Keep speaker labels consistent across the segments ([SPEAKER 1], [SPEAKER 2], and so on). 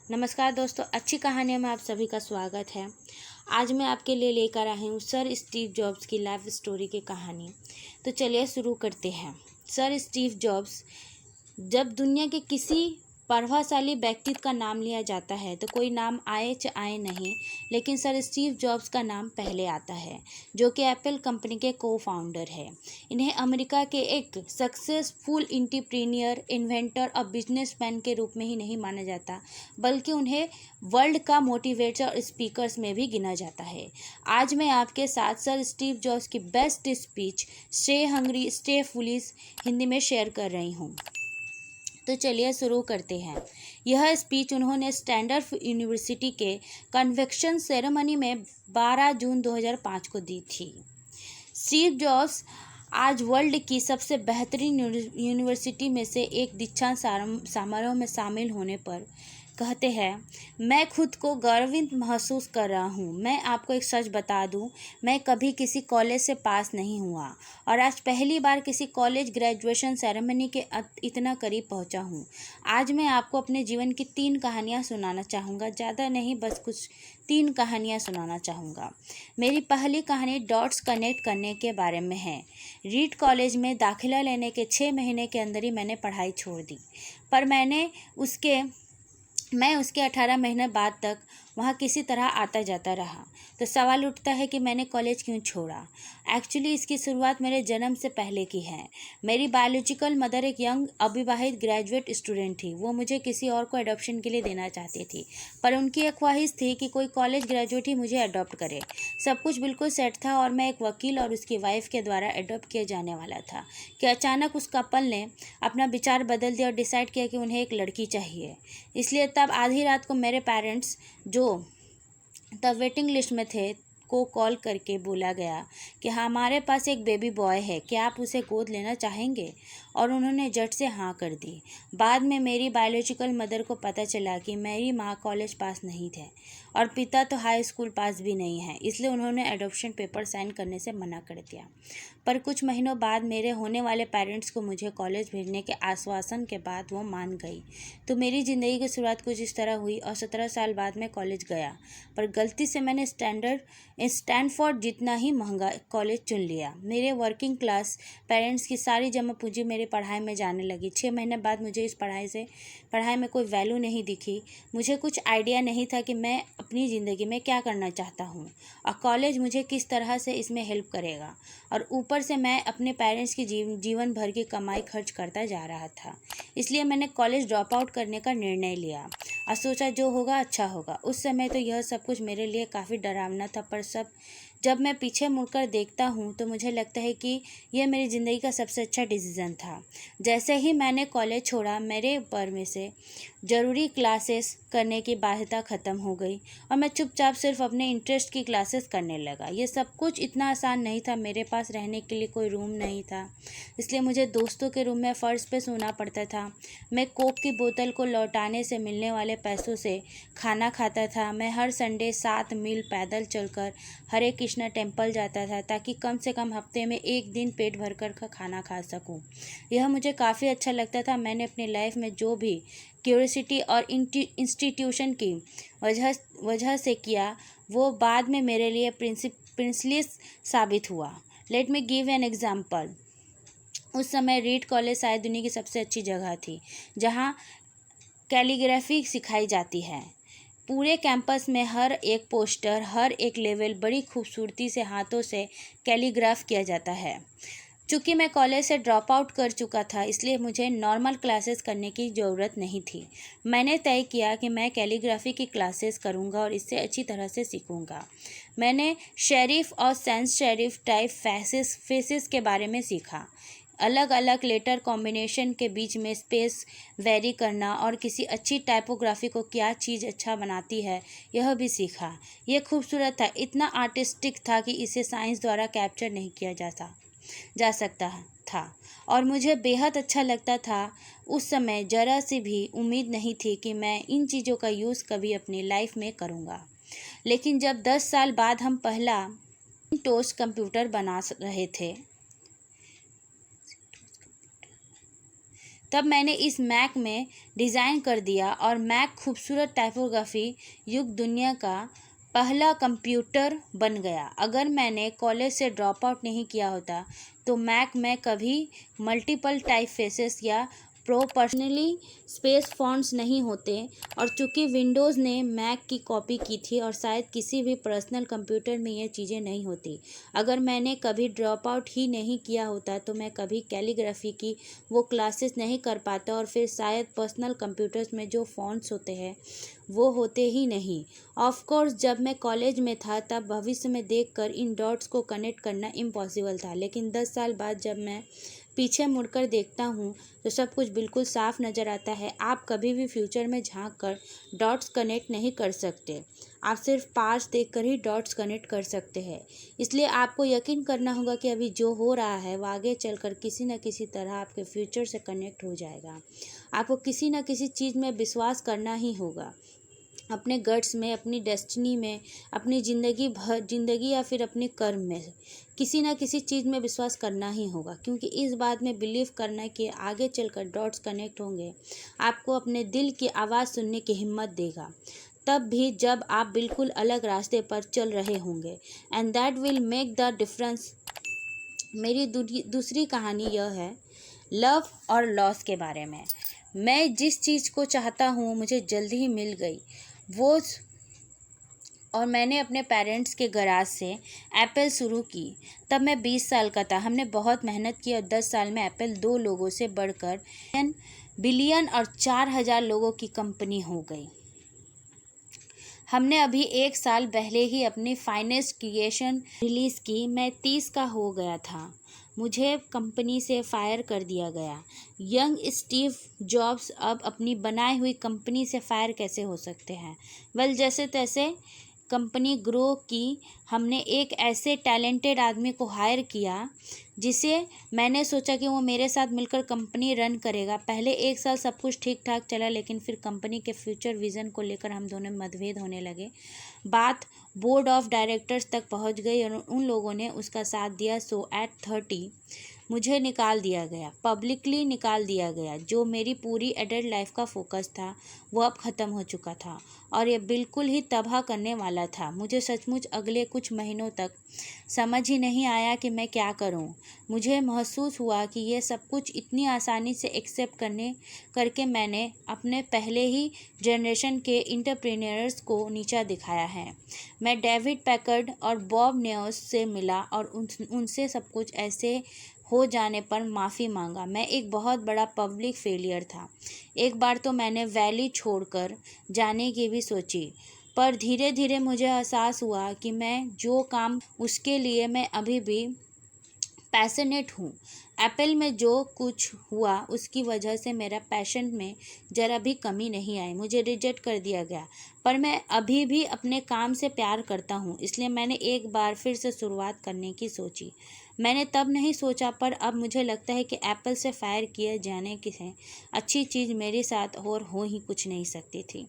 [SPEAKER 1] नमस्कार दोस्तों, अच्छी कहानियों में आप सभी का स्वागत है। आज मैं आपके लिए लेकर आई हूँ सर स्टीव जॉब्स की लाइफ स्टोरी की कहानी। तो चलिए शुरू करते हैं। सर स्टीव जॉब्स, जब दुनिया के किसी प्रभावशाली व्यक्तित्व का नाम लिया जाता है तो कोई नाम आए च आए नहीं, लेकिन सर स्टीव जॉब्स का नाम पहले आता है, जो कि एप्पल कंपनी के को फाउंडर है। इन्हें अमेरिका के एक सक्सेसफुल एंटरप्रेन्योर, इन्वेंटर और बिजनेसमैन के रूप में ही नहीं माना जाता, बल्कि उन्हें वर्ल्ड का मोटिवेटर और स्पीकर्स में भी गिना जाता है। आज मैं आपके साथ सर स्टीव जॉब्स की best speech stay hungry stay foolish Hindi में शेयर कर रही हूँ। तो चलिए शुरू करते हैं। यह स्पीच उन्होंने स्टैनफोर्ड यूनिवर्सिटी के कन्वेंशन सेरेमनी में 12 जून 2005 को दी थी। स्टीव जॉब्स आज वर्ल्ड की सबसे बेहतरीन यूनिवर्सिटी में से एक दीक्षांत समारोह में शामिल होने पर कहते हैं, मैं खुद को गर्वित महसूस कर रहा हूँ। मैं आपको एक सच बता दूँ, मैं कभी किसी कॉलेज से पास नहीं हुआ और आज पहली बार किसी कॉलेज ग्रेजुएशन सेरेमनी के इतना करीब पहुँचा हूँ। आज मैं आपको अपने जीवन की 3 कहानियाँ सुनाना चाहूँगा, ज़्यादा नहीं, बस कुछ 3 कहानियाँ सुनाना चाहूँगा। मेरी पहली कहानी डॉट्स कनेक्ट करने के बारे में है। रीड कॉलेज में दाखिला लेने के 6 महीने के अंदर ही मैंने पढ़ाई छोड़ दी, पर मैं उसके 18 महीने बाद तक वहाँ किसी तरह आता जाता रहा। तो सवाल उठता है कि मैंने कॉलेज क्यों छोड़ा। एक्चुअली इसकी शुरुआत मेरे जन्म से पहले की है। मेरी बायोलॉजिकल मदर एक यंग अविवाहित ग्रेजुएट स्टूडेंट थी। वो मुझे किसी और को अडॉप्शन के लिए देना चाहती थी, पर उनकी एक ख्वाहिश थी कि कोई कॉलेज ग्रेजुएट ही मुझे अडॉप्ट करे। सब कुछ बिल्कुल सेट था और मैं एक वकील और उसकी वाइफ के द्वारा अडॉप्ट किया जाने वाला था कि अचानक उस कपल ने अपना विचार बदल दिया और डिसाइड किया कि उन्हें एक लड़की चाहिए। इसलिए तब आधी रात को मेरे पेरेंट्स, जो तब वेटिंग लिस्ट में थे, को कॉल करके बोला गया कि हमारे पास एक बेबी बॉय है, क्या आप उसे गोद लेना चाहेंगे? और उन्होंने झट से हाँ कर दी। बाद में मेरी बायोलॉजिकल मदर को पता चला कि मेरी माँ कॉलेज पास नहीं थे और पिता तो हाई स्कूल पास भी नहीं है, इसलिए उन्होंने एडॉप्शन पेपर साइन करने से मना कर दिया। पर कुछ महीनों बाद मेरे होने वाले पेरेंट्स को मुझे कॉलेज भेजने के आश्वासन के बाद वो मान गई। तो मेरी ज़िंदगी की शुरुआत कुछ इस तरह हुई और 17 साल बाद मैं कॉलेज गया, पर गलती से मैंने स्टैनफोर्ड जितना ही महंगा कॉलेज चुन लिया। मेरे वर्किंग क्लास पेरेंट्स की सारी जमा पूंजी मेरी पढ़ाई में जाने लगी। 6 महीने बाद मुझे इस पढ़ाई में कोई वैल्यू नहीं दिखी। मुझे कुछ आइडिया नहीं था कि मैं अपनी ज़िंदगी में क्या करना चाहता हूँ और कॉलेज मुझे किस तरह से इसमें हेल्प करेगा। और ऊपर से मैं अपने पेरेंट्स की जीवन भर की कमाई खर्च करता जा रहा था। इसलिए मैंने कॉलेज ड्रॉप आउट करने का निर्णय लिया और सोचा जो होगा अच्छा होगा। उस समय तो यह सब कुछ मेरे लिए काफ़ी डरावना था, पर जब मैं पीछे मुड़कर देखता हूँ तो मुझे लगता है कि यह मेरी ज़िंदगी का सबसे अच्छा डिसीज़न था। जैसे ही मैंने कॉलेज छोड़ा, मेरे ऊपर में से ज़रूरी क्लासेस करने की बाध्यता ख़त्म हो गई और मैं चुपचाप सिर्फ अपने इंटरेस्ट की क्लासेस करने लगा। ये सब कुछ इतना आसान नहीं था। मेरे पास रहने के लिए कोई रूम नहीं था, इसलिए मुझे दोस्तों के रूम में फ़र्श पे सोना पड़ता था। मैं कोक की बोतल को लौटाने से मिलने वाले पैसों से खाना खाता था। मैं हर संडे 7 मील पैदल चलकर हरे कृष्णा टेम्पल जाता था, ताकि कम से कम हफ्ते में एक दिन पेट भरकर का खाना खा सकूं। यह मुझे काफ़ी अच्छा लगता था। मैंने अपनी लाइफ में जो भी क्यूरियोसिटी और इंस्टीट्यूशन की वजह से किया, वो बाद में मेरे लिए प्रिंसलिस साबित हुआ। Let me give an example. उस समय रीड कॉलेज शायद दुनिया की सबसे अच्छी जगह थी जहाँ कैलीग्राफी सिखाई जाती है। पूरे कैंपस में हर एक पोस्टर, हर एक लेवल बड़ी खूबसूरती से हाथों से कैलीग्राफ किया जाता है। चूँकि मैं कॉलेज से ड्रॉप आउट कर चुका था, इसलिए मुझे नॉर्मल क्लासेस करने की ज़रूरत नहीं थी। मैंने तय किया कि मैं कैलीग्राफी की क्लासेस करूँगा और इससे अच्छी तरह से सीखूँगा। मैंने शेरिफ और सेंस शेरिफ टाइप फेसेस के बारे में सीखा। अलग अलग लेटर कॉम्बिनेशन के बीच में स्पेस वेरी करना और किसी अच्छी टाइपोग्राफी को क्या चीज़ अच्छा बनाती है, यह भी सीखा। यह खूबसूरत था, इतना आर्टिस्टिक था कि इसे साइंस द्वारा कैप्चर नहीं किया जा सकता था और मुझे बेहद अच्छा लगता था। उस समय ज़रा सी भी उम्मीद नहीं थी कि मैं इन चीज़ों का यूज़ कभी अपनी लाइफ में करूँगा। लेकिन जब 10 साल बाद हम पहला टोस कंप्यूटर बना रहे थे, तब मैंने इस मैक में डिज़ाइन कर दिया और मैक खूबसूरत टाइपोग्राफी युक्त दुनिया का पहला कंप्यूटर बन गया। अगर मैंने कॉलेज से ड्रॉप आउट नहीं किया होता तो मैक में कभी मल्टीपल टाइपफेसेस या प्रोपोर्शनली स्पेस फॉन्ट्स नहीं होते। और चूंकि विंडोज़ ने मैक की कॉपी की थी और शायद किसी भी पर्सनल कंप्यूटर में ये चीज़ें नहीं होती। अगर मैंने कभी ड्रॉप आउट ही नहीं किया होता तो मैं कभी कैलीग्राफी की वो क्लासेस नहीं कर पाता और फिर शायद पर्सनल कंप्यूटर्स में जो फॉन्ट्स होते हैं वो होते ही नहीं। ऑफ कोर्स जब मैं कॉलेज में था तब भविष्य में देखकर इन डॉट्स को कनेक्ट करना इम्पॉसिबल था, लेकिन 10 साल बाद जब मैं पीछे मुड़कर देखता हूँ तो सब कुछ बिल्कुल साफ नज़र आता है। आप कभी भी फ्यूचर में झांक कर डॉट्स कनेक्ट नहीं कर सकते, आप सिर्फ पास्ट देखकर ही डॉट्स कनेक्ट कर सकते हैं। इसलिए आपको यकीन करना होगा कि अभी जो हो रहा है वो आगे चलकर किसी न किसी तरह आपके फ्यूचर से कनेक्ट हो जाएगा। आपको किसी न किसी चीज़ में विश्वास करना ही होगा, अपने गट्स में, अपनी डेस्टिनी में, अपनी ज़िंदगी या फिर अपने कर्म में किसी ना किसी चीज़ में विश्वास करना ही होगा, क्योंकि इस बात में बिलीव करना कि आगे चलकर डॉट्स कनेक्ट होंगे आपको अपने दिल की आवाज़ सुनने की हिम्मत देगा, तब भी जब आप बिल्कुल अलग रास्ते पर चल रहे होंगे। And that will make the difference. मेरी दूसरी कहानी यह है लव और लॉस के बारे में। मैं जिस चीज़ को चाहता हूँ मुझे जल्दी ही मिल गई वो, और मैंने अपने पेरेंट्स के गराज से एप्पल शुरू की। तब मैं 20 साल का था। हमने बहुत मेहनत की और 10 साल में एप्पल 2 लोगों से बढ़कर बिलियन और 4,000 लोगों की कंपनी हो गई। हमने अभी 1 साल पहले ही अपनी फाइनेस्ट क्रिएशन रिलीज़ की। मैं 30 का हो गया था। मुझे कंपनी से फायर कर दिया गया। यंग स्टीव जॉब्स अब अपनी बनाई हुई कंपनी से फायर कैसे हो सकते हैं? वेल, जैसे तैसे कंपनी ग्रो की। हमने एक ऐसे टैलेंटेड आदमी को हायर किया जिसे मैंने सोचा कि वो मेरे साथ मिलकर कंपनी रन करेगा। पहले 1 साल सब कुछ ठीक ठाक चला, लेकिन फिर कंपनी के फ्यूचर विज़न को लेकर हम दोनों में मतभेद होने लगे। बात बोर्ड ऑफ डायरेक्टर्स तक पहुंच गई और उन लोगों ने उसका साथ दिया। सो एट 30 मुझे निकाल दिया गया, पब्लिकली निकाल दिया गया। जो मेरी पूरी एडल्ट लाइफ का फोकस था वो अब ख़त्म हो चुका था और ये बिल्कुल ही तबाह करने वाला था। मुझे सचमुच अगले कुछ महीनों तक समझ ही नहीं आया कि मैं क्या करूं। मुझे महसूस हुआ कि ये सब कुछ इतनी आसानी से एक्सेप्ट करके मैंने अपने पहले ही जनरेशन के एंटरप्रेन्योर्स को नीचा दिखाया है। मैं डेविड पैकर्ड और बॉब नेओस से मिला और उनसे सब कुछ ऐसे हो जाने पर माफ़ी मांगा। मैं एक बहुत बड़ा पब्लिक फेलियर था। एक बार तो मैंने वैली छोड़कर जाने की भी सोची, पर धीरे धीरे मुझे एहसास हुआ कि मैं जो काम उसके लिए मैं अभी भी पैशनेट हूँ। एप्पल में जो कुछ हुआ उसकी वजह से मेरा पैशन में ज़रा भी कमी नहीं आई। मुझे रिजेक्ट कर दिया गया, पर मैं अभी भी अपने काम से प्यार करता हूँ। इसलिए मैंने एक बार फिर से शुरुआत करने की सोची। मैंने तब नहीं सोचा, पर अब मुझे लगता है कि एप्पल से फायर किए जाने की अच्छी चीज़ मेरे साथ और हो ही कुछ नहीं सकती थी।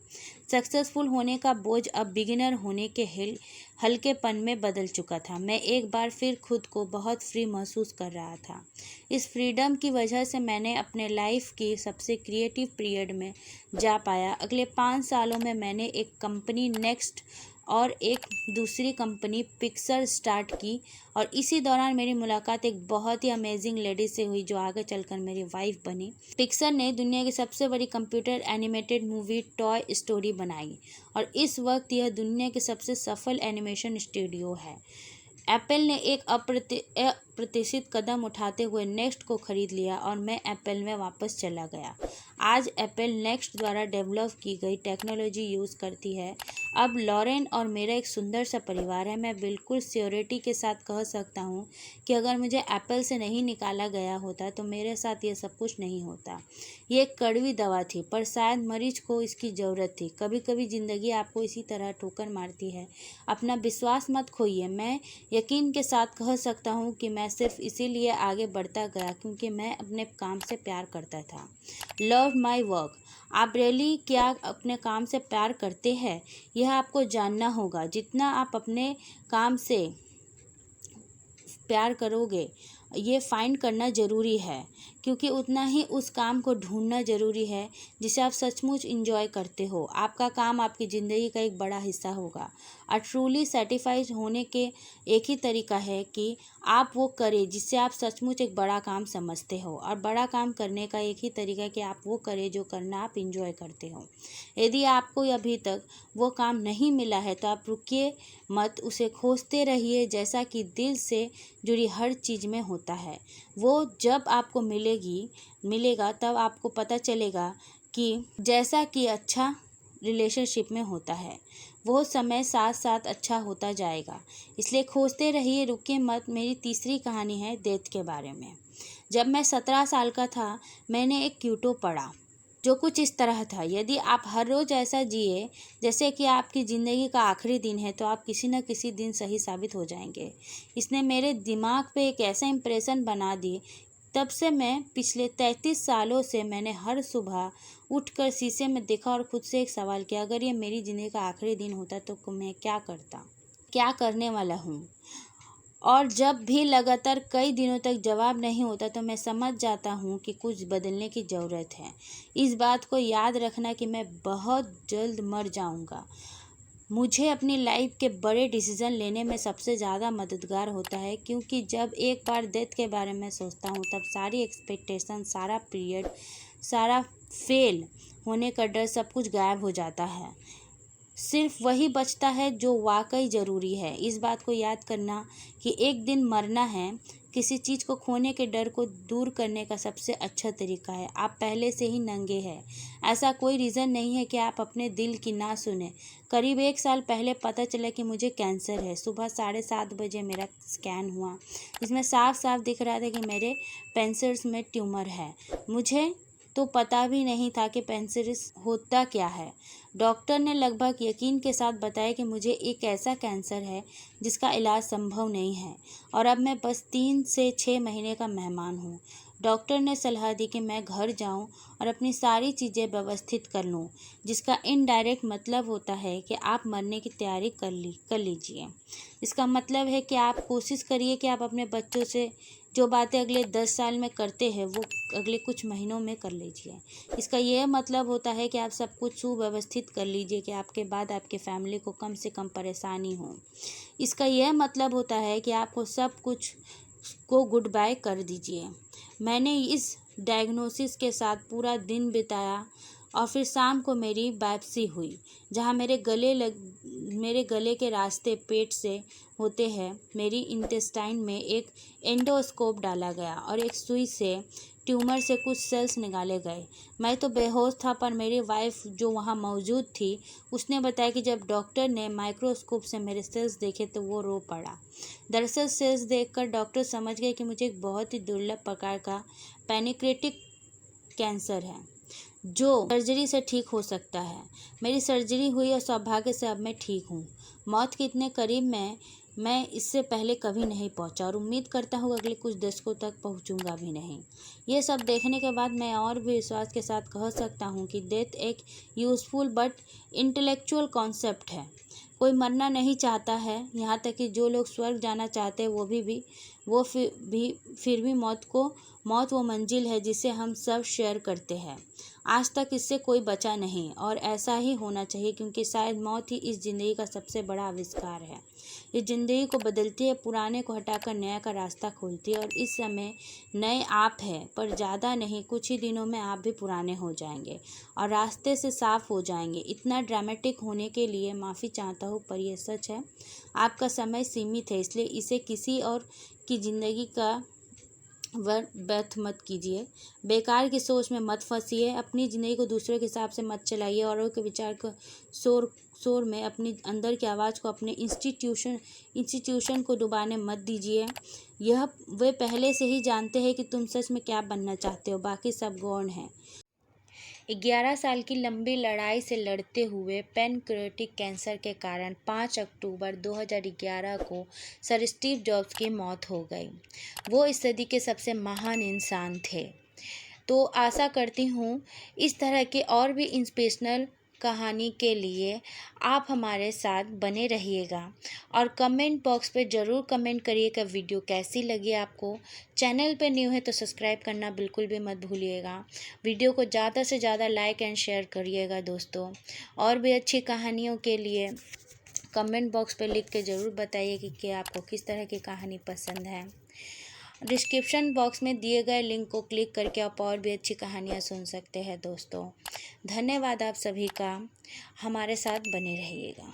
[SPEAKER 1] सक्सेसफुल होने का बोझ अब बिगिनर होने के हल्केपन में बदल चुका था। मैं एक बार फिर खुद को बहुत फ्री महसूस कर रहा था। इस फ्रीडम की वजह से मैंने अपने लाइफ की सबसे क्रिएटिव पीरियड में जा पाया। अगले 5 सालों में मैंने एक कंपनी नेक्स्ट और एक दूसरी कंपनी पिक्सर स्टार्ट की, और इसी दौरान मेरी मुलाकात एक बहुत ही अमेजिंग लेडी से हुई जो आगे चलकर मेरी वाइफ बनी। पिक्सर ने दुनिया की सबसे बड़ी computer animated movie toy story बनाई और इस वक्त यह दुनिया की सबसे सफल एनिमेशन स्टूडियो है। एप्पल ने एक अप्रत्याशित कदम उठाते हुए नेक्स्ट को खरीद लिया और मैं एप्पल में वापस चला गया। आज एप्पल नेक्स्ट द्वारा डेवलप की गई टेक्नोलॉजी यूज़ करती है। अब लॉरेन और मेरा एक सुंदर सा परिवार है। मैं बिल्कुल श्योरिटी के साथ कह सकता हूँ कि अगर मुझे एप्पल से नहीं निकाला गया होता तो मेरे साथ ये सब कुछ नहीं होता। ये एक कड़वी दवा थी, पर शायद मरीज को इसकी ज़रूरत थी। कभी कभी ज़िंदगी आपको इसी तरह ठोकर मारती है। अपना विश्वास मत खोइए। मैं यकीन के साथ कह सकता हूँ कि मैं सिर्फ इसीलिए आगे बढ़ता गया क्योंकि मैं अपने काम से प्यार करता था। Love my work. आप रियली क्या अपने काम से प्यार करते हैं? यह आपको जानना होगा। जितना आप अपने काम से प्यार करोगे ये फाइंड करना ज़रूरी है क्योंकि उतना ही उस काम को ढूंढना ज़रूरी है जिसे आप सचमुच इंजॉय करते हो। आपका काम आपकी ज़िंदगी का एक बड़ा हिस्सा होगा। और ट्रूली सेटिस्फाइड होने के एक ही तरीका है कि आप वो करें जिससे आप सचमुच एक बड़ा काम समझते हो, और बड़ा काम करने का एक ही तरीका है कि आप वो करें जो करना आप इंजॉय करते हो। यदि आपको अभी तक वो काम नहीं मिला है तो आप रुकिए मत, उसे खोजते रहिए। जैसा कि दिल से जुड़ी हर चीज़ में होता है, वो जब आपको मिलेगा तब आपको पता चलेगा कि जैसा कि अच्छा रिलेशनशिप में होता है, वो समय साथ साथ अच्छा होता जाएगा। इसलिए खोजते रहिए, रुकिए मत। मेरी तीसरी कहानी है डेथ के बारे में। जब मैं 17 साल का था, मैंने एक क्यूटो पढ़ा जो कुछ इस तरह था: यदि आप हर रोज़ ऐसा जिए जैसे कि आपकी ज़िंदगी का आखिरी दिन है, तो आप किसी न किसी दिन सही साबित हो जाएंगे। इसने मेरे दिमाग पे एक ऐसा इम्प्रेशन बना दी। तब से मैं पिछले 33 सालों से मैंने हर सुबह उठकर शीशे में देखा और खुद से एक सवाल किया, अगर ये मेरी ज़िंदगी का आखिरी दिन होता तो मैं क्या करता, क्या करने वाला हूँ। और जब भी लगातार कई दिनों तक जवाब नहीं होता तो मैं समझ जाता हूँ कि कुछ बदलने की ज़रूरत है। इस बात को याद रखना कि मैं बहुत जल्द मर जाऊँगा मुझे अपनी लाइफ के बड़े डिसीज़न लेने में सबसे ज़्यादा मददगार होता है, क्योंकि जब एक बार डेथ के बारे में सोचता हूँ तब सारी एक्सपेक्टेशन, सारा पीरियड, सारा फेल होने का डर, सब कुछ गायब हो जाता है। सिर्फ वही बचता है जो वाकई ज़रूरी है। इस बात को याद करना कि एक दिन मरना है, किसी चीज़ को खोने के डर को दूर करने का सबसे अच्छा तरीका है। आप पहले से ही नंगे हैं, ऐसा कोई रीज़न नहीं है कि आप अपने दिल की ना सुने। करीब 1 साल पहले पता चला कि मुझे कैंसर है। सुबह 7:30 बजे मेरा स्कैन हुआ, जिसमें साफ साफ दिख रहा था कि मेरे पेनिस में ट्यूमर है। मुझे तो पता भी नहीं था कि पेनिस होता क्या है। डॉक्टर ने लगभग यकीन के साथ बताया कि मुझे एक ऐसा कैंसर है जिसका इलाज संभव नहीं है, और अब मैं बस 3 से 6 महीने का मेहमान हूँ। डॉक्टर ने सलाह दी कि मैं घर जाऊं और अपनी सारी चीज़ें व्यवस्थित कर लूं, जिसका इनडायरेक्ट मतलब होता है कि आप मरने की तैयारी कर लीजिए। इसका मतलब है कि आप कोशिश करिए कि आप अपने बच्चों से जो बातें अगले 10 साल में करते हैं वो अगले कुछ महीनों में कर लीजिए। इसका यह मतलब होता है कि आप सब कुछ सुव्यवस्थित कर लीजिए कि आपके बाद आपके फैमिली को कम से कम परेशानी हो। इसका यह मतलब होता है कि आपको सब कुछ को गुड बाय कर दीजिए। मैंने इस डायग्नोसिस के साथ पूरा दिन बिताया और फिर शाम को मेरी बायोप्सी हुई, जहाँ मेरे गले के रास्ते पेट से होते हैं मेरी इंटेस्टाइन में एक एंडोस्कोप डाला गया और एक सुई से ट्यूमर से कुछ सेल्स निकाले गए। मैं तो बेहोश था, पर मेरी वाइफ जो वहाँ मौजूद थी उसने बताया कि जब डॉक्टर ने माइक्रोस्कोप से मेरे सेल्स देखे तो वो रो पड़ा। दरअसल सेल्स देखकर डॉक्टर समझ गए कि मुझे एक बहुत ही दुर्लभ प्रकार का पैनक्रेटिक कैंसर है जो सर्जरी से ठीक हो सकता है। मेरी सर्जरी हुई और सौभाग्य से अब मैं ठीक हूँ। मौत के इतने करीब मैं इससे पहले कभी नहीं पहुँचा, और उम्मीद करता हूँ अगले कुछ दशकों तक पहुँचूँगा भी नहीं। ये सब देखने के बाद मैं और भी विश्वास के साथ कह सकता हूँ कि डेथ एक यूज़फुल बट इंटेलेक्चुअल कॉन्सेप्ट है। कोई मरना नहीं चाहता है, यहाँ तक कि जो लोग स्वर्ग जाना चाहते हैं वो फिर भी मौत वो मंजिल है जिसे हम सब शेयर करते हैं। आज तक इससे कोई बचा नहीं, और ऐसा ही होना चाहिए, क्योंकि शायद मौत ही इस ज़िंदगी का सबसे बड़ा आविष्कार है। इस ज़िंदगी को बदलती है, पुराने को हटाकर नया का रास्ता खोलती है। और इस समय नए आप हैं, पर ज़्यादा नहीं, कुछ ही दिनों में आप भी पुराने हो जाएंगे और रास्ते से साफ हो जाएंगे। इतना ड्रामेटिक होने के लिए माफ़ी चाहता हूँ, पर यह सच है। आपका समय सीमित है, इसलिए इसे किसी और की ज़िंदगी का व्यर्थ मत कीजिए। बेकार की सोच में मत फंसिए। अपनी ज़िंदगी को दूसरों के हिसाब से मत चलाइए। औरों के विचार को शोर में अपनी अंदर की आवाज़ को, अपने इंस्टीट्यूशन को डुबाने मत दीजिए। यह वे पहले से ही जानते हैं कि तुम सच में क्या बनना चाहते हो, बाकी सब गौण है। 11 साल की लंबी लड़ाई से लड़ते हुए पैनक्रियाटिक कैंसर के कारण 5 अक्टूबर 2011 को सर स्टीव जॉब्स की मौत हो गई। वो इस सदी के सबसे महान इंसान थे। तो आशा करती हूँ इस तरह के और भी इंस्पिरेशनल कहानी के लिए आप हमारे साथ बने रहिएगा और कमेंट बॉक्स पे ज़रूर कमेंट करिएगा वीडियो कैसी लगी आपको। चैनल पे न्यू है तो सब्सक्राइब करना बिल्कुल भी मत भूलिएगा। वीडियो को ज़्यादा से ज़्यादा लाइक एंड शेयर करिएगा दोस्तों। और भी अच्छी कहानियों के लिए कमेंट बॉक्स पे लिख के ज़रूर बताइए कि आपको किस तरह की कहानी पसंद है। डिस्क्रिप्शन बॉक्स में दिए गए लिंक को क्लिक करके आप और भी अच्छी कहानियाँ सुन सकते हैं दोस्तों। धन्यवाद आप सभी का, हमारे साथ बने रहिएगा।